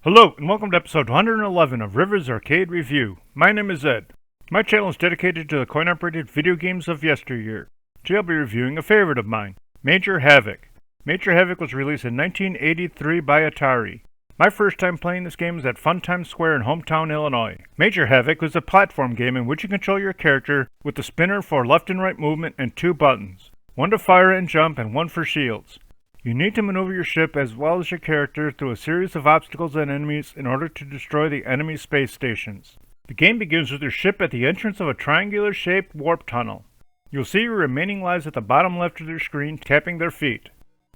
Hello, and welcome to episode 111 of Rivers Arcade Review. My name is Ed. My channel is dedicated to the coin-operated video games of yesteryear. Today I'll be reviewing a favorite of mine, Major Havoc. Major Havoc was released in 1983 by Atari. My first time playing this game was at Funtime Square in hometown Illinois. Major Havoc was a platform game in which you control your character with the spinner for left and right movement and two buttons, one to fire and jump and one for shields. You need to maneuver your ship as well as your character through a series of obstacles and enemies in order to destroy the enemy space stations. The game begins with your ship at the entrance of a triangular-shaped warp tunnel. You'll see your remaining lives at the bottom left of your screen tapping their feet.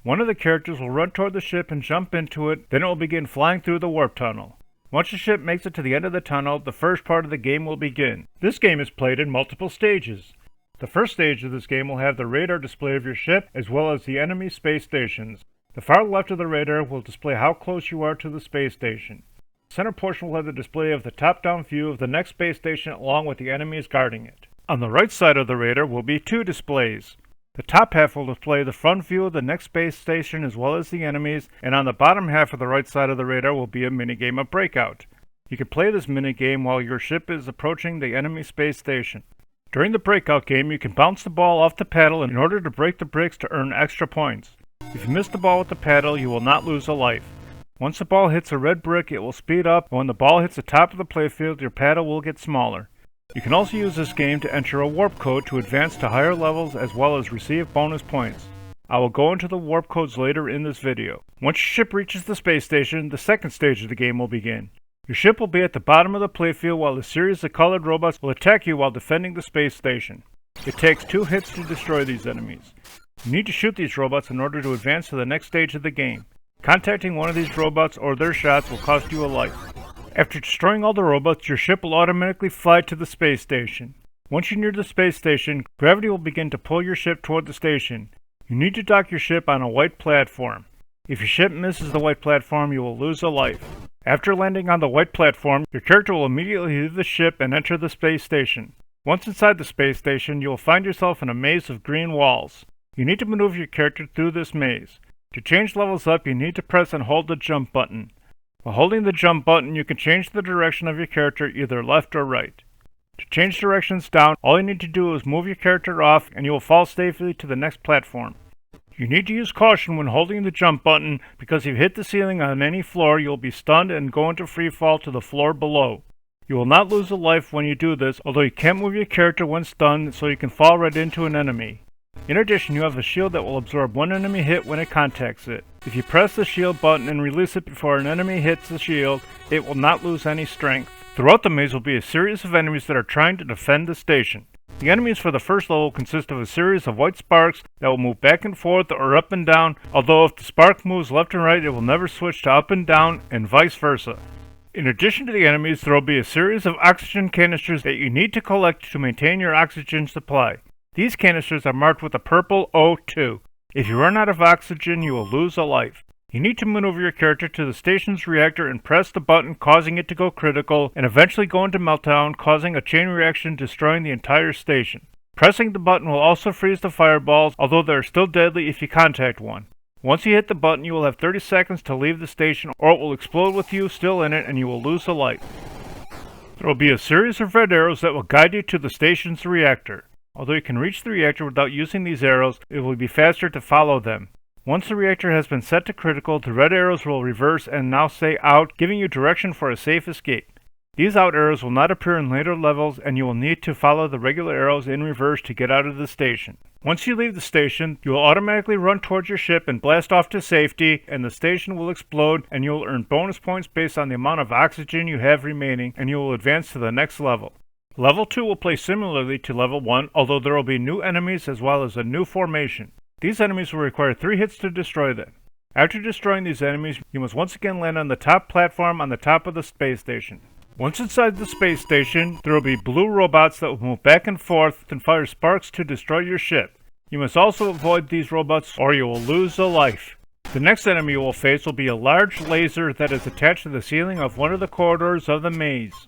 One of the characters will run toward the ship and jump into it, then it will begin flying through the warp tunnel. Once the ship makes it to the end of the tunnel, the first part of the game will begin. This game is played in multiple stages. The first stage of this game will have the radar display of your ship as well as the enemy space stations. The far left of the radar will display how close you are to the space station. The center portion will have the display of the top-down view of the next space station along with the enemies guarding it. On the right side of the radar will be two displays. The top half will display the front view of the next space station as well as the enemies, and on the bottom half of the right side of the radar will be a minigame of Breakout. You can play this minigame while your ship is approaching the enemy space station. During the Breakout game, you can bounce the ball off the paddle in order to break the bricks to earn extra points. If you miss the ball with the paddle, you will not lose a life. Once the ball hits a red brick, it will speed up, and when the ball hits the top of the playfield, your paddle will get smaller. You can also use this game to enter a warp code to advance to higher levels as well as receive bonus points. I will go into the warp codes later in this video. Once your ship reaches the space station, the second stage of the game will begin. Your ship will be at the bottom of the playfield while a series of colored robots will attack you while defending the space station. It takes 2 hits to destroy these enemies. You need to shoot these robots in order to advance to the next stage of the game. Contacting one of these robots or their shots will cost you a life. After destroying all the robots, your ship will automatically fly to the space station. Once you near the space station, gravity will begin to pull your ship toward the station. You need to dock your ship on a white platform. If your ship misses the white platform, you will lose a life. After landing on the white platform, your character will immediately leave the ship and enter the space station. Once inside the space station, you will find yourself in a maze of green walls. You need to maneuver your character through this maze. To change levels up, you need to press and hold the jump button. While holding the jump button, you can change the direction of your character either left or right. To change directions down, all you need to do is move your character off and you will fall safely to the next platform. You need to use caution when holding the jump button because if you hit the ceiling on any floor, you will be stunned and go into free fall to the floor below. You will not lose a life when you do this, although you can't move your character when stunned so you can fall right into an enemy. In addition, you have a shield that will absorb one enemy hit when it contacts it. If you press the shield button and release it before an enemy hits the shield, it will not lose any strength. Throughout the maze will be a series of enemies that are trying to defend the station. The enemies for the first level consist of a series of white sparks that will move back and forth or up and down, although if the spark moves left and right, it will never switch to up and down, and vice versa. In addition to the enemies, there will be a series of oxygen canisters that you need to collect to maintain your oxygen supply. These canisters are marked with a purple O2. If you run out of oxygen, you will lose a life. You need to maneuver your character to the station's reactor and press the button causing it to go critical and eventually go into meltdown causing a chain reaction destroying the entire station. Pressing the button will also freeze the fireballs, although they are still deadly if you contact one. Once you hit the button, you will have 30 seconds to leave the station or it will explode with you still in it and you will lose a life. There will be a series of red arrows that will guide you to the station's reactor. Although you can reach the reactor without using these arrows, it will be faster to follow them. Once the reactor has been set to critical, the red arrows will reverse and now say out, giving you direction for a safe escape. These out arrows will not appear in later levels and you will need to follow the regular arrows in reverse to get out of the station. Once you leave the station, you will automatically run towards your ship and blast off to safety, and the station will explode and you will earn bonus points based on the amount of oxygen you have remaining, and you will advance to the next level. Level 2 will play similarly to Level 1, although there will be new enemies as well as a new formation. These enemies will require 3 hits to destroy them. After destroying these enemies, you must once again land on the top platform on the top of the space station. Once inside the space station, there will be blue robots that will move back and forth and fire sparks to destroy your ship. You must also avoid these robots or you will lose a life. The next enemy you will face will be a large laser that is attached to the ceiling of one of the corridors of the maze.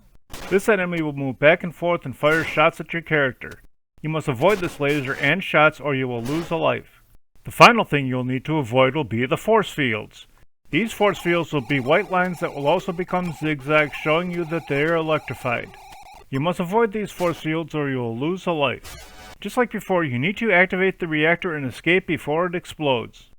This enemy will move back and forth and fire shots at your character. You must avoid this laser and shots or you will lose a life. The final thing you'll need to avoid will be the force fields. These force fields will be white lines that will also become zigzags, showing you that they are electrified. You must avoid these force fields or you will lose a life. Just like before, you need to activate the reactor and escape before it explodes.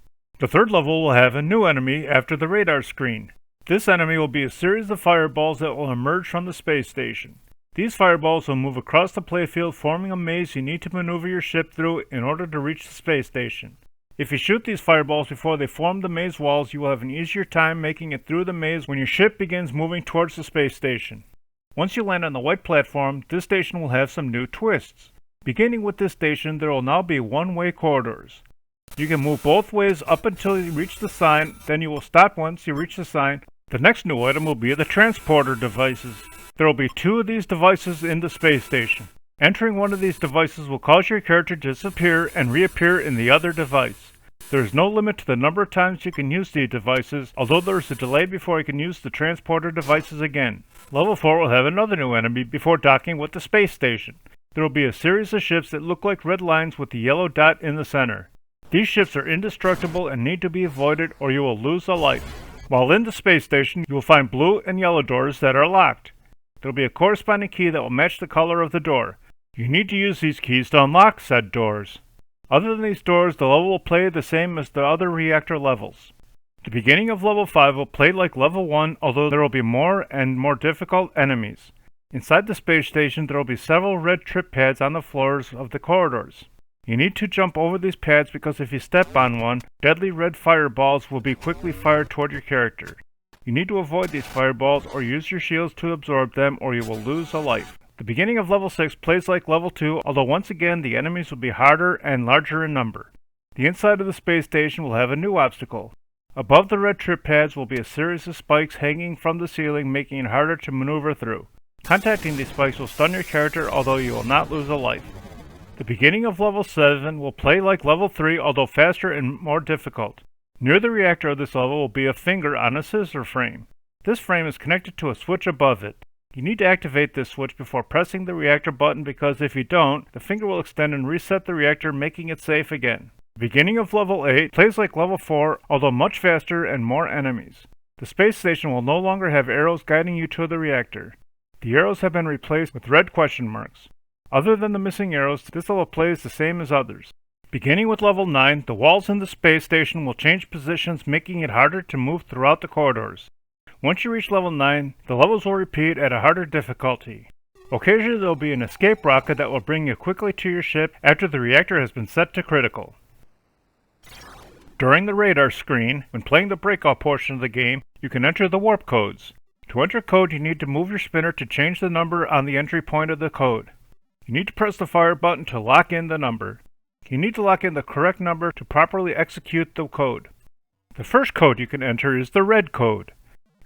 The third level will have a new enemy after the radar screen. This enemy will be a series of fireballs that will emerge from the space station. These fireballs will move across the playfield, forming a maze you need to maneuver your ship through in order to reach the space station. If you shoot these fireballs before they form the maze walls, you will have an easier time making it through the maze when your ship begins moving towards the space station. Once you land on the white platform, this station will have some new twists. Beginning with this station, there will now be one-way corridors. You can move both ways up until you reach the sign, then you will stop once you reach the sign. The next new item will be the transporter devices. There will be 2 of these devices in the space station. Entering one of these devices will cause your character to disappear and reappear in the other device. There is no limit to the number of times you can use these devices, although there is a delay before you can use the transporter devices again. Level 4 will have another new enemy before docking with the space station. There will be a series of ships that look like red lines with the yellow dot in the center. These ships are indestructible and need to be avoided or you will lose a life. While in the space station, you will find blue and yellow doors that are locked. There will be a corresponding key that will match the color of the door. You need to use these keys to unlock said doors. Other than these doors, the level will play the same as the other reactor levels. The beginning of level 5 will play like level 1, although there will be more and more difficult enemies. Inside the space station, there will be several red trip pads on the floors of the corridors. You need to jump over these pads because if you step on one, deadly red fireballs will be quickly fired toward your character. You need to avoid these fireballs or use your shields to absorb them or you will lose a life. The beginning of level 6 plays like level 2, although once again the enemies will be harder and larger in number. The inside of the space station will have a new obstacle. Above the red trip pads will be a series of spikes hanging from the ceiling, making it harder to maneuver through. Contacting these spikes will stun your character, although you will not lose a life. The beginning of level 7 will play like level 3, although faster and more difficult. Near the reactor of this level will be a finger on a scissor frame. This frame is connected to a switch above it. You need to activate this switch before pressing the reactor button because if you don't, the finger will extend and reset the reactor, making it safe again. The beginning of level 8 plays like level 4, although much faster and more enemies. The space station will no longer have arrows guiding you to the reactor. The arrows have been replaced with red question marks. Other than the missing arrows, this level plays the same as others. Beginning with level 9, the walls in the space station will change positions, making it harder to move throughout the corridors. Once you reach level 9, the levels will repeat at a harder difficulty. Occasionally there will be an escape rocket that will bring you quickly to your ship after the reactor has been set to critical. During the radar screen, when playing the Breakout portion of the game, you can enter the warp codes. To enter code, you need to move your spinner to change the number on the entry point of the code. You need to press the fire button to lock in the number. You need to lock in the correct number to properly execute the code. The first code you can enter is the red code.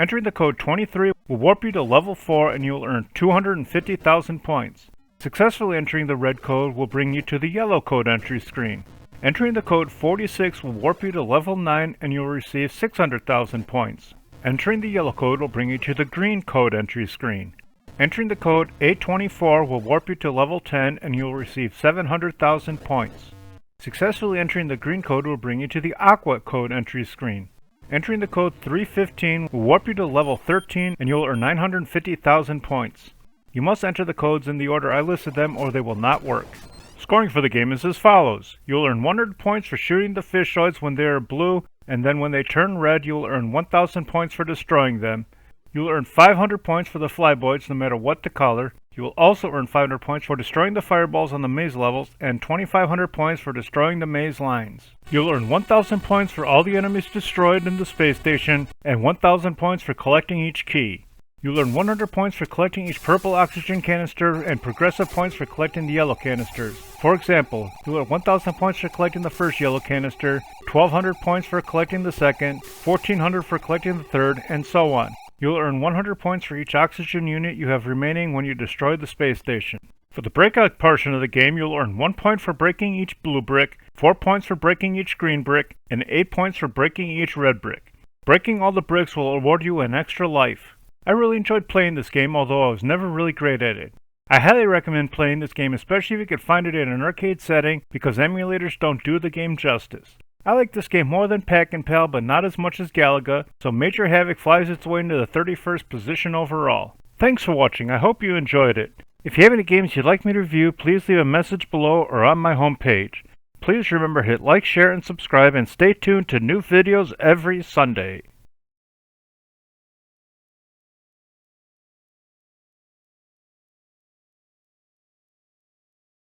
Entering the code 23 will warp you to level 4 and you will earn 250,000 points. Successfully entering the red code will bring you to the yellow code entry screen. Entering the code 46 will warp you to level 9 and you will receive 600,000 points. Entering the yellow code will bring you to the green code entry screen. Entering the code 824 will warp you to level 10 and you will receive 700,000 points. Successfully entering the green code will bring you to the aqua code entry screen. Entering the code 315 will warp you to level 13 and you will earn 950,000 points. You must enter the codes in the order I listed them or they will not work. Scoring for the game is as follows. You will earn 100 points for shooting the fishoids when they are blue, and then when they turn red you will earn 1,000 points for destroying them. You will earn 500 points for the flyboys no matter what the color. You will also earn 500 points for destroying the fireballs on the maze levels and 2,500 points for destroying the maze lines. You will earn 1,000 points for all the enemies destroyed in the space station and 1,000 points for collecting each key. You will earn 100 points for collecting each purple oxygen canister and progressive points for collecting the yellow canisters. For example, you will earn 1,000 points for collecting the first yellow canister, 1,200 points for collecting the second, 1,400 for collecting the third, and so on. You will earn 100 points for each oxygen unit you have remaining when you destroy the space station. For the Breakout portion of the game, you will earn 1 point for breaking each blue brick, 4 points for breaking each green brick, and 8 points for breaking each red brick. Breaking all the bricks will award you an extra life. I really enjoyed playing this game, although I was never really great at it. I highly recommend playing this game, especially if you can find it in an arcade setting, because emulators don't do the game justice. I like this game more than Pack-and-Pal, but not as much as Galaga, so Major Havoc flies its way into the 31st position overall. Thanks for watching, I hope you enjoyed it. If you have any games you'd like me to review, please leave a message below or on my homepage. Please remember to hit like, share, and subscribe, and stay tuned to new videos every Sunday.